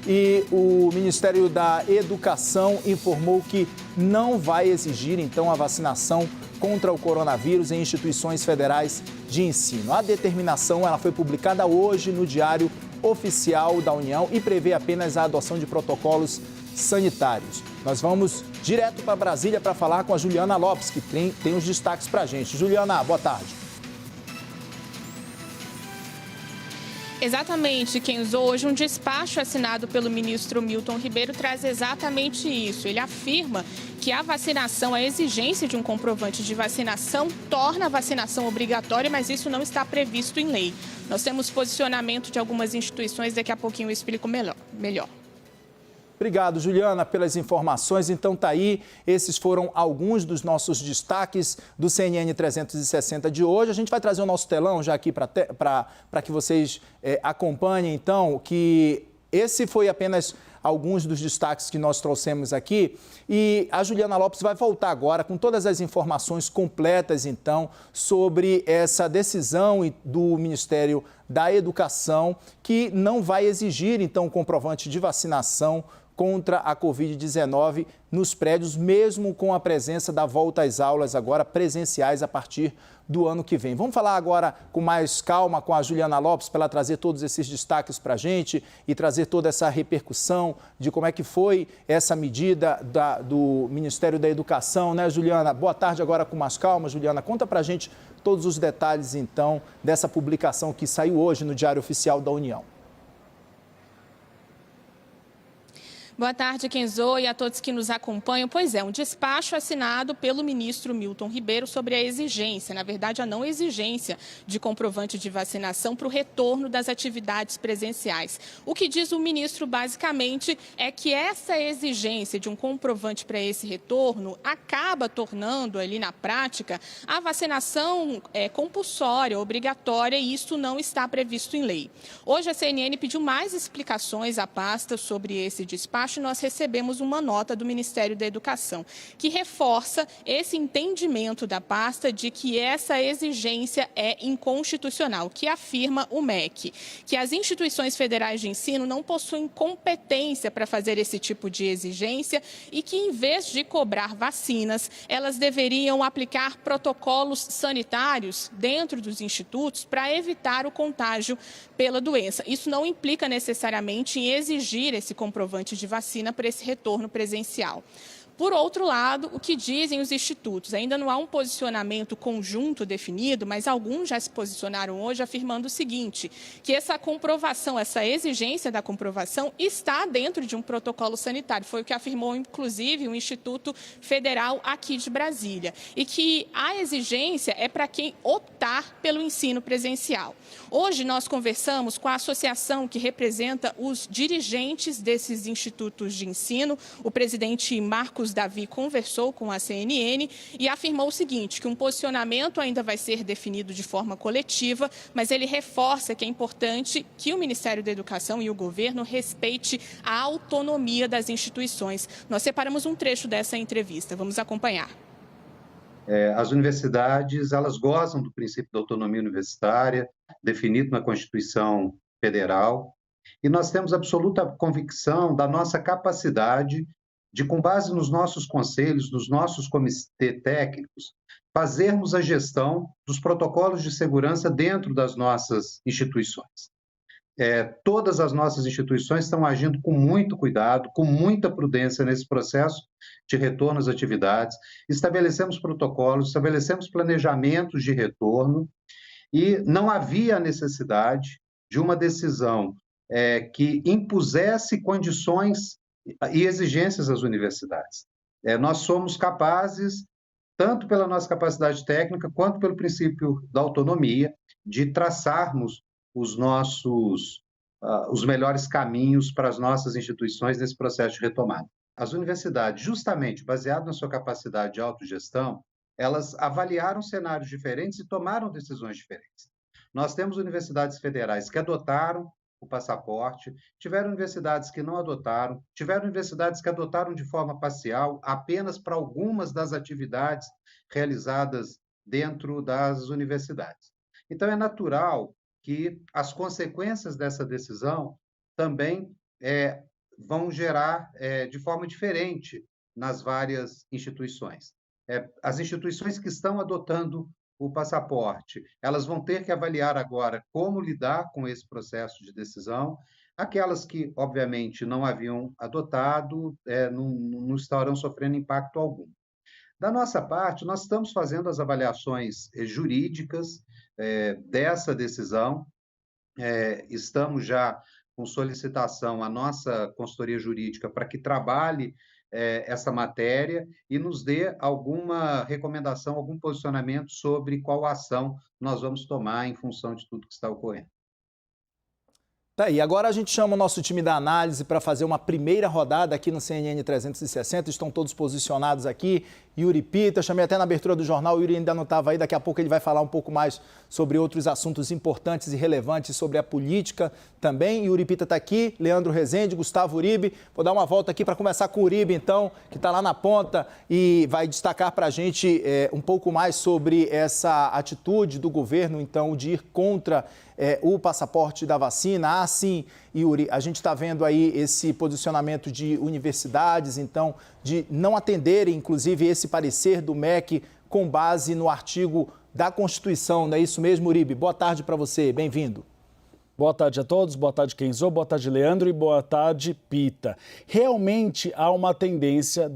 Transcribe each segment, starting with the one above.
e o Ministério da Educação informou que não vai exigir, então, a vacinação contra o coronavírus em instituições federais de ensino. A determinação ela foi publicada hoje no Diário Oficial da União e prevê apenas a adoção de protocolos sanitários. Nós vamos direto para Brasília para falar com a Juliana Lopes, que tem os destaques para a gente. Juliana, boa tarde. Exatamente, Kenzo. Hoje um despacho assinado pelo ministro Milton Ribeiro traz exatamente isso. Ele afirma que a vacinação, a exigência de um comprovante de vacinação torna a vacinação obrigatória, mas isso não está previsto em lei. Nós temos posicionamento de algumas instituições, daqui a pouquinho eu explico melhor. Obrigado, Juliana, pelas informações. Então, tá aí, esses foram alguns dos nossos destaques do CNN 360 de hoje. A gente vai trazer o nosso telão já aqui para que vocês acompanhem, então, que esse foi apenas alguns dos destaques que nós trouxemos aqui. E a Juliana Lopes vai voltar agora com todas as informações completas, então, sobre essa decisão do Ministério da Educação, que não vai exigir, então, o comprovante de vacinação contra a Covid-19 nos prédios, mesmo com a presença da volta às aulas agora presenciais a partir do ano que vem. Vamos falar agora com mais calma com a Juliana Lopes para ela trazer todos esses destaques para a gente e trazer toda essa repercussão de como é que foi essa medida do Ministério da Educação, né, Juliana? Boa tarde agora com mais calma, Juliana. Conta para a gente todos os detalhes, então, dessa publicação que saiu hoje no Diário Oficial da União. Boa tarde, Kenzo, e a todos que nos acompanham. Pois é, um despacho assinado pelo ministro Milton Ribeiro sobre a exigência, na verdade, a não exigência de comprovante de vacinação para o retorno das atividades presenciais. O que diz o ministro, basicamente, é que essa exigência de um comprovante para esse retorno acaba tornando, ali na prática, a vacinação compulsória, obrigatória, e isso não está previsto em lei. Hoje, a CNN pediu mais explicações à pasta sobre esse despacho. Nós recebemos uma nota do Ministério da Educação que reforça esse entendimento da pasta de que essa exigência é inconstitucional, que afirma o MEC, que as instituições federais de ensino não possuem competência para fazer esse tipo de exigência e que, em vez de cobrar vacinas, elas deveriam aplicar protocolos sanitários dentro dos institutos para evitar o contágio pela doença. Isso não implica necessariamente em exigir esse comprovante de vacina para esse retorno presencial. Por outro lado, o que dizem os institutos? Ainda não há um posicionamento conjunto definido, mas alguns já se posicionaram hoje afirmando o seguinte, que essa comprovação, essa exigência da comprovação está dentro de um protocolo sanitário. Foi o que afirmou, inclusive, o Instituto Federal aqui de Brasília. E que a exigência é para quem optar pelo ensino presencial. Hoje nós conversamos com a associação que representa os dirigentes desses institutos de ensino. O presidente Marcos Davi conversou com a CNN e afirmou o seguinte, que um posicionamento ainda vai ser definido de forma coletiva, mas ele reforça que é importante que o Ministério da Educação e o governo respeite a autonomia das instituições. Nós separamos um trecho dessa entrevista. Vamos acompanhar. As universidades, elas gozam do princípio da autonomia universitária, definido na Constituição Federal, e nós temos absoluta convicção da nossa capacidade de, com base nos nossos conselhos, nos nossos comitês técnicos, fazermos a gestão dos protocolos de segurança dentro das nossas instituições. Todas as nossas instituições estão agindo com muito cuidado, com muita prudência nesse processo de retorno às atividades. Estabelecemos protocolos, estabelecemos planejamentos de retorno e não havia necessidade de uma decisão que impusesse condições e exigências às universidades. Nós somos capazes, tanto pela nossa capacidade técnica, quanto pelo princípio da autonomia, de traçarmos os melhores caminhos para as nossas instituições nesse processo de retomada. As universidades, justamente baseado na sua capacidade de autogestão, elas avaliaram cenários diferentes e tomaram decisões diferentes. Nós temos universidades federais que adotaram o passaporte, tiveram universidades que não adotaram, tiveram universidades que adotaram de forma parcial, apenas para algumas das atividades realizadas dentro das universidades. Então, é natural que as consequências dessa decisão também vão gerar de forma diferente nas várias instituições. As instituições que estão adotando o passaporte, elas vão ter que avaliar agora como lidar com esse processo de decisão. Aquelas que, obviamente, não haviam adotado, não estarão sofrendo impacto algum. Da nossa parte, nós estamos fazendo as avaliações jurídicas dessa decisão, estamos já com solicitação à nossa consultoria jurídica para que trabalhe essa matéria e nos dê alguma recomendação, algum posicionamento sobre qual ação nós vamos tomar em função de tudo que está ocorrendo. Tá aí, agora a gente chama o nosso time da análise para fazer uma primeira rodada aqui no CNN 360, estão todos posicionados aqui. Yuri Pita, chamei até na abertura do jornal, o Yuri ainda não estava aí, daqui a pouco ele vai falar um pouco mais sobre outros assuntos importantes e relevantes sobre a política também. Yuri Pita está aqui, Leandro Rezende, Gustavo Uribe. Vou dar uma volta aqui para conversar com o Uribe, então, que está lá na ponta e vai destacar para a gente um pouco mais sobre essa atitude do governo, então, de ir contra o passaporte da vacina. Sim, Yuri, a gente está vendo aí esse posicionamento de universidades, então, de não atenderem, inclusive, esse parecer do MEC com base no artigo da Constituição, não é isso mesmo, Uribe? Boa tarde para você, bem-vindo. Boa tarde a todos, boa tarde Kenzo, boa tarde Leandro e boa tarde Pita. Realmente há uma tendência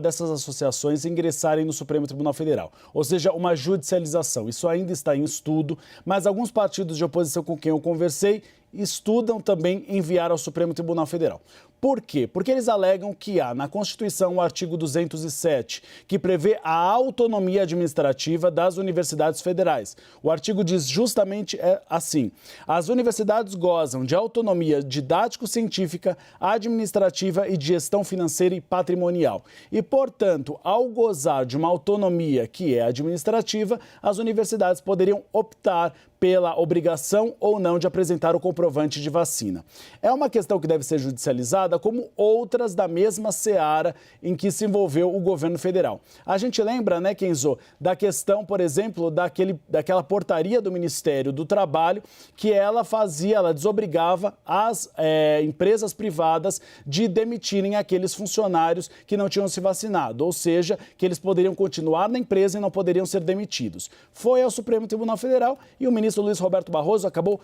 dessas associações ingressarem no Supremo Tribunal Federal, ou seja, uma judicialização. Isso ainda está em estudo, mas alguns partidos de oposição com quem eu conversei estudam também enviar ao Supremo Tribunal Federal. Por quê? Porque eles alegam que há na Constituição o artigo 207, que prevê a autonomia administrativa das universidades federais. O artigo diz justamente assim: as universidades gozam de autonomia didático-científica, administrativa e de gestão financeira e patrimonial. E, portanto, ao gozar de uma autonomia que é administrativa, as universidades poderiam optar pela obrigação ou não de apresentar o comprovante de vacina. É uma questão que deve ser judicializada como outras da mesma seara em que se envolveu o governo federal. A gente lembra, né, Kenzo, da questão, por exemplo, daquela portaria do Ministério do Trabalho que ela desobrigava as empresas privadas de demitirem aqueles funcionários que não tinham se vacinado, ou seja, que eles poderiam continuar na empresa e não poderiam ser demitidos. Foi ao Supremo Tribunal Federal e o ministro Luiz Roberto Barroso acabou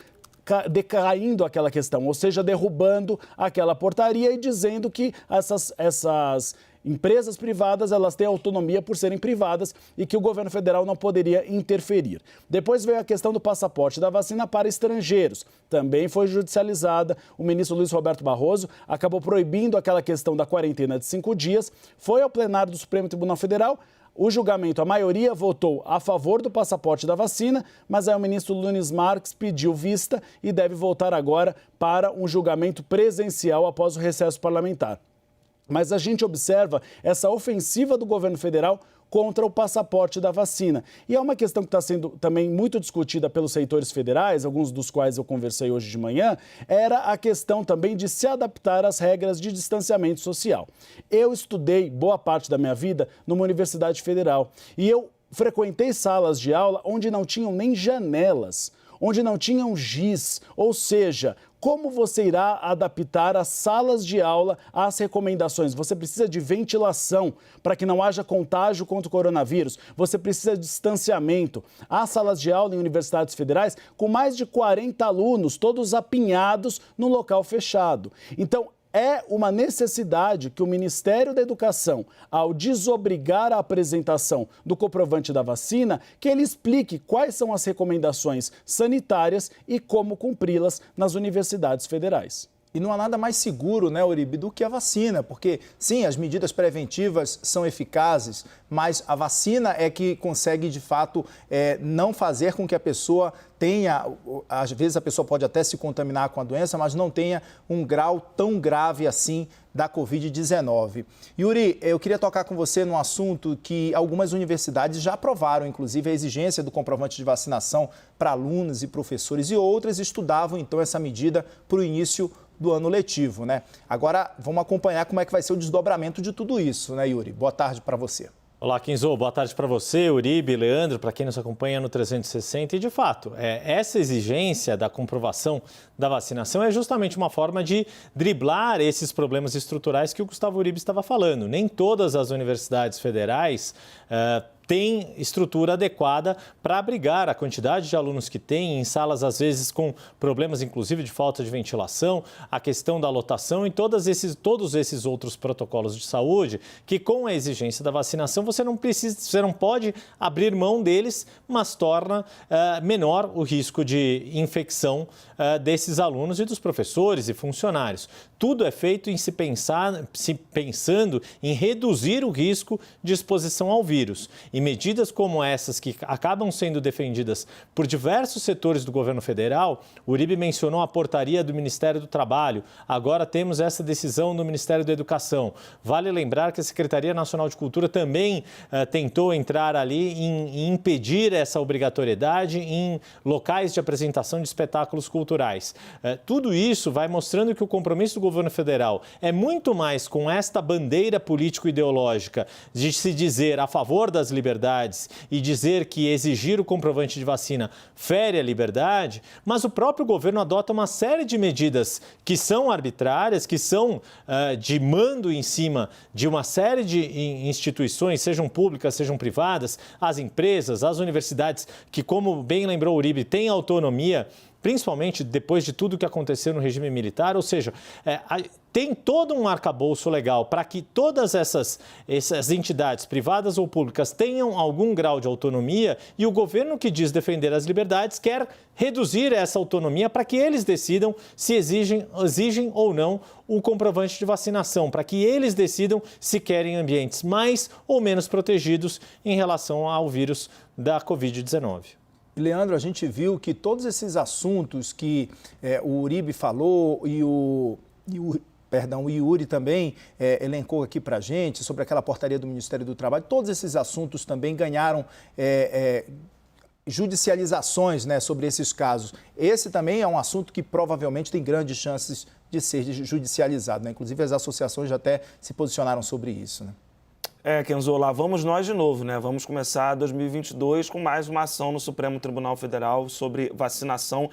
decaindo aquela questão, ou seja, derrubando aquela portaria e dizendo que essas empresas privadas, elas têm autonomia por serem privadas e que o governo federal não poderia interferir. Depois veio a questão do passaporte da vacina para estrangeiros. Também foi judicializada. O ministro Luiz Roberto Barroso acabou proibindo aquela questão da quarentena de 5 dias. Foi ao plenário do Supremo Tribunal Federal. O julgamento, a maioria votou a favor do passaporte da vacina, mas aí o ministro Nunes Marques pediu vista e deve voltar agora para um julgamento presencial após o recesso parlamentar. Mas a gente observa essa ofensiva do governo federal contra o passaporte da vacina. E é uma questão que está sendo também muito discutida pelos setores federais, alguns dos quais eu conversei hoje de manhã, era a questão também de se adaptar às regras de distanciamento social. Eu estudei boa parte da minha vida numa universidade federal e eu frequentei salas de aula onde não tinham nem janelas, onde não tinham giz, ou seja, como você irá adaptar as salas de aula às recomendações? Você precisa de ventilação para que não haja contágio contra o coronavírus. Você precisa de distanciamento. Há salas de aula em universidades federais com mais de 40 alunos, todos apinhados no local fechado. Então, é uma necessidade que o Ministério da Educação, ao desobrigar a apresentação do comprovante da vacina, que ele explique quais são as recomendações sanitárias e como cumpri-las nas universidades federais. E não há nada mais seguro, né, Uribe, do que a vacina, porque, sim, as medidas preventivas são eficazes, mas a vacina é que consegue, de fato, não fazer com que a pessoa tenha, às vezes a pessoa pode até se contaminar com a doença, mas não tenha um grau tão grave assim da Covid-19. Yuri, eu queria tocar com você num assunto que algumas universidades já aprovaram, inclusive a exigência do comprovante de vacinação para alunos e professores, e outras estudavam, então, essa medida para o início do ano letivo, né? Agora, vamos acompanhar como é que vai ser o desdobramento de tudo isso, né, Yuri? Boa tarde para você. Olá, Quinzô, boa tarde para você, Uribe, Leandro, para quem nos acompanha no 360. E, de fato, essa exigência da comprovação da vacinação é justamente uma forma de driblar esses problemas estruturais que o Gustavo Uribe estava falando. Nem todas as universidades federais tem estrutura adequada para abrigar a quantidade de alunos que tem em salas, às vezes, com problemas, inclusive, de falta de ventilação, a questão da lotação e todos esses outros protocolos de saúde que, com a exigência da vacinação, você não pode abrir mão deles, mas torna menor o risco de infecção desses alunos e dos professores e funcionários. Tudo é feito em pensando em reduzir o risco de exposição ao vírus. E medidas como essas, que acabam sendo defendidas por diversos setores do governo federal, o Uribe mencionou a portaria do Ministério do Trabalho, agora temos essa decisão no Ministério da Educação. Vale lembrar que a Secretaria Nacional de Cultura também tentou entrar ali em impedir essa obrigatoriedade em locais de apresentação de espetáculos culturais. Tudo isso vai mostrando que o compromisso do governo federal é muito mais com esta bandeira político-ideológica de se dizer a favor das liberdades e dizer que exigir o comprovante de vacina fere a liberdade, mas o próprio governo adota uma série de medidas que são arbitrárias, que são de mando em cima de uma série de instituições, sejam públicas, sejam privadas, as empresas, as universidades, que, como bem lembrou o Uribe, têm autonomia, principalmente depois de tudo que aconteceu no regime militar, ou seja, tem todo um arcabouço legal para que todas essas entidades, privadas ou públicas, tenham algum grau de autonomia, e o governo, que diz defender as liberdades, quer reduzir essa autonomia para que eles decidam se exigem ou não o comprovante de vacinação, para que eles decidam se querem ambientes mais ou menos protegidos em relação ao vírus da Covid-19. Leandro, a gente viu que todos esses assuntos que o Uribe falou e o Yuri também elencou aqui para a gente, sobre aquela portaria do Ministério do Trabalho, todos esses assuntos também ganharam judicializações, né, sobre esses casos. Esse também é um assunto que provavelmente tem grandes chances de ser judicializado, né? Inclusive as associações já até se posicionaram sobre isso, né? Quinzô, lá vamos nós de novo, né? Vamos começar 2022 com mais uma ação no Supremo Tribunal Federal sobre vacinação,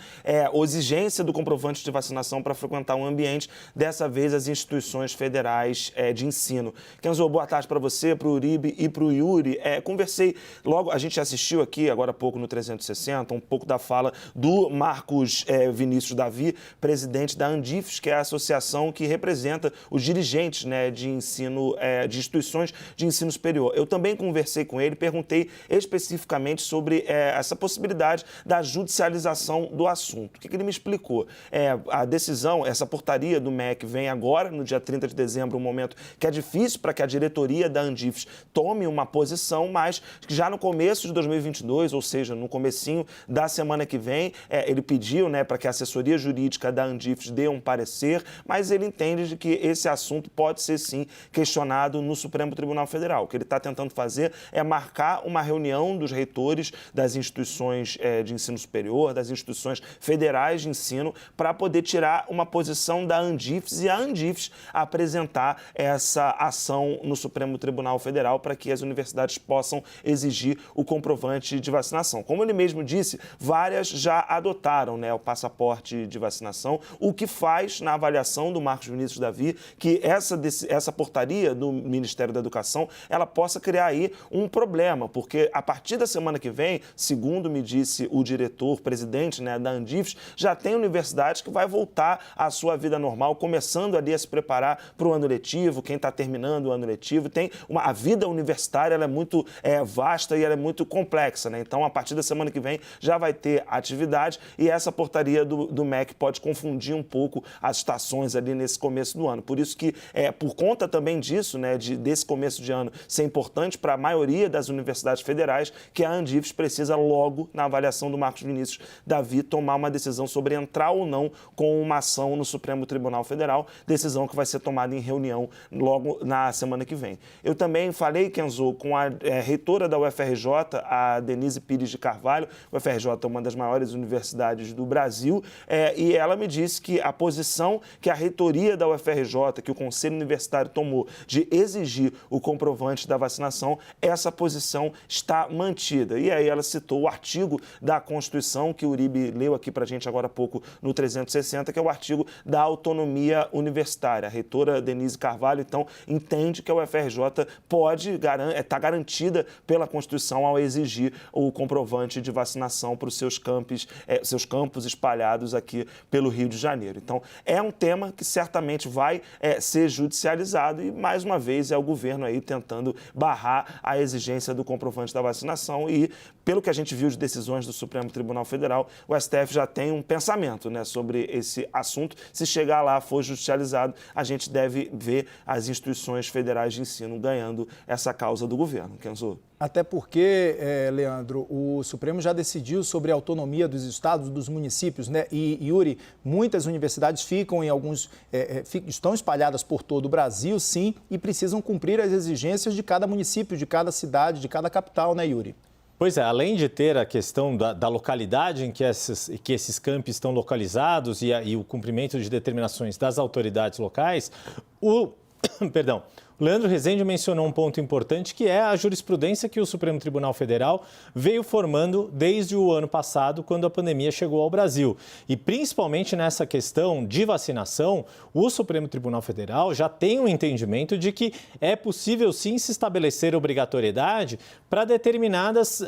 exigência do comprovante de vacinação para frequentar um ambiente, dessa vez as instituições federais de ensino. Quinzô, boa tarde para você, para o Uribe e para o Yuri. Conversei logo, a gente assistiu aqui agora há pouco no 360, um pouco da fala do Marcos Vinícius Davi, presidente da Andifes, que é a associação que representa os dirigentes, né, de ensino, de instituições de ensino superior. Eu também conversei com ele, perguntei especificamente sobre essa possibilidade da judicialização do assunto. O que ele me explicou? A decisão, essa portaria do MEC vem agora, no dia 30 de dezembro, um momento que é difícil para que a diretoria da Andifes tome uma posição, mas já no começo de 2022, ou seja, no comecinho da semana que vem, ele pediu, né, para que a assessoria jurídica da Andifes dê um parecer, mas ele entende de que esse assunto pode ser, sim, questionado no Supremo Tribunal Federal. O que ele está tentando fazer é marcar uma reunião dos reitores das instituições de ensino superior, das instituições federais de ensino, para poder tirar uma posição da Andifes e a Andifes apresentar essa ação no Supremo Tribunal Federal para que as universidades possam exigir o comprovante de vacinação. Como ele mesmo disse, várias já adotaram, né, o passaporte de vacinação, o que faz, na avaliação do Marcos Vinícius Davi, que essa portaria do Ministério da Educação, ela possa criar aí um problema, porque a partir da semana que vem, segundo me disse o diretor, presidente, né, da Andifes, já tem universidade que vai voltar à sua vida normal, começando ali a se preparar para o ano letivo, quem está terminando o ano letivo, a vida universitária, ela é muito vasta e ela é muito complexa, né? Então, a partir da semana que vem, já vai ter atividade, e essa portaria do MEC pode confundir um pouco as estações ali nesse começo do ano. Por isso que, por conta também disso, né, desse começo de ano ser importante para a maioria das universidades federais, que a Andifes precisa logo, na avaliação do Marcos Vinícius Davi, tomar uma decisão sobre entrar ou não com uma ação no Supremo Tribunal Federal, decisão que vai ser tomada em reunião logo na semana que vem. Eu também falei, Quinzô, com a reitora da UFRJ, a Denise Pires de Carvalho. O UFRJ é uma das maiores universidades do Brasil, e ela me disse que a posição que a reitoria da UFRJ, que o Conselho Universitário tomou de exigir o comprovante comprovante da vacinação, essa posição está mantida. E aí ela citou o artigo da Constituição, que o Uribe leu aqui para a gente agora há pouco no 360, que é o artigo da autonomia universitária. A reitora Denise Carvalho, então, entende que a UFRJ está garantida pela Constituição ao exigir o comprovante de vacinação para os seus campos espalhados aqui pelo Rio de Janeiro. Então, é um tema que certamente vai ser judicializado e, mais uma vez, é o governo aí tentando barrar a exigência do comprovante da vacinação e, pelo que a gente viu de decisões do Supremo Tribunal Federal, o STF já tem um pensamento, né, sobre esse assunto. Se chegar lá, for judicializado, a gente deve ver as instituições federais de ensino ganhando essa causa do governo. Kenzo? Até porque, Leandro, o Supremo já decidiu sobre a autonomia dos estados, dos municípios, né? E, Yuri, muitas universidades ficam estão espalhadas por todo o Brasil, sim, e precisam cumprir as exigências de cada município, de cada cidade, de cada capital, né, Yuri? Pois é, além de ter a questão da localidade em que esses campi estão localizados e o cumprimento de determinações das autoridades locais, o Leandro Rezende mencionou um ponto importante, que é a jurisprudência que o Supremo Tribunal Federal veio formando desde o ano passado, quando a pandemia chegou ao Brasil. E principalmente nessa questão de vacinação, o Supremo Tribunal Federal já tem um entendimento de que é possível sim se estabelecer obrigatoriedade para determinadas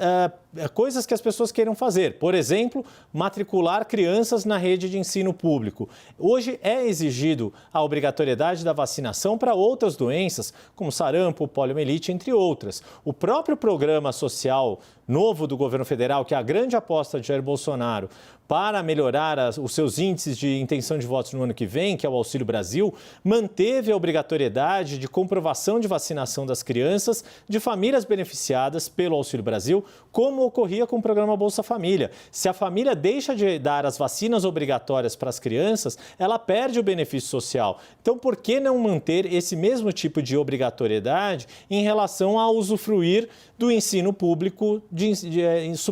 coisas que as pessoas queiram fazer. Por exemplo, matricular crianças na rede de ensino público. Hoje é exigido a obrigatoriedade da vacinação para outras doenças, como sarampo, poliomielite, entre outras. O próprio programa social novo do governo federal, que é a grande aposta de Jair Bolsonaro para melhorar os seus índices de intenção de votos no ano que vem, que é o Auxílio Brasil, manteve a obrigatoriedade de comprovação de vacinação das crianças de famílias beneficiadas pelo Auxílio Brasil, como ocorria com o programa Bolsa Família. Se a família deixa de dar as vacinas obrigatórias para as crianças, ela perde o benefício social. Então, por que não manter esse mesmo tipo de obrigatoriedade em relação a usufruir do ensino público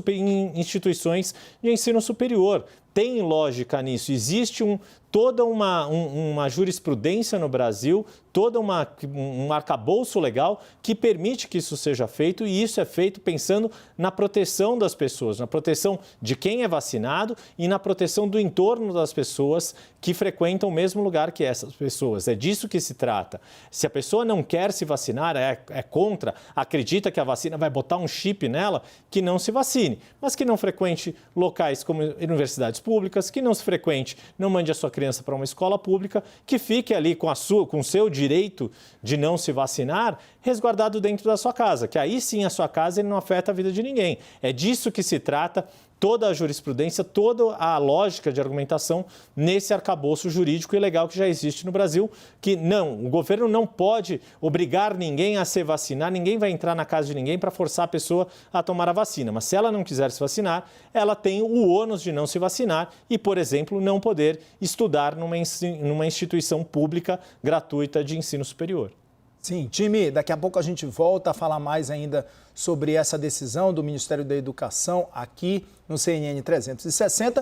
em instituições de ensino superior? Tem lógica nisso. Existe toda uma jurisprudência no Brasil, todo um arcabouço legal que permite que isso seja feito, e isso é feito pensando na proteção das pessoas, na proteção de quem é vacinado e na proteção do entorno das pessoas que frequentam o mesmo lugar que essas pessoas. É disso que se trata. Se a pessoa não quer se vacinar, é contra, acredita que a vacina vai botar um chip nela, que não se vacine, mas que não frequente locais como universidades públicas, que não se frequente, não mande a sua criança para uma escola pública, que fique ali com o seu direito de não se vacinar resguardado dentro da sua casa, que aí sim a sua casa ele não afeta a vida de ninguém. É disso que se trata toda a jurisprudência, toda a lógica de argumentação nesse arcabouço jurídico e legal que já existe no Brasil, que o governo não pode obrigar ninguém a se vacinar, ninguém vai entrar na casa de ninguém para forçar a pessoa a tomar a vacina. Mas se ela não quiser se vacinar, ela tem o ônus de não se vacinar e, por exemplo, não poder estudar numa instituição pública gratuita de ensino superior. Sim, time, daqui a pouco a gente volta a falar mais ainda sobre essa decisão do Ministério da Educação aqui no CNN 360.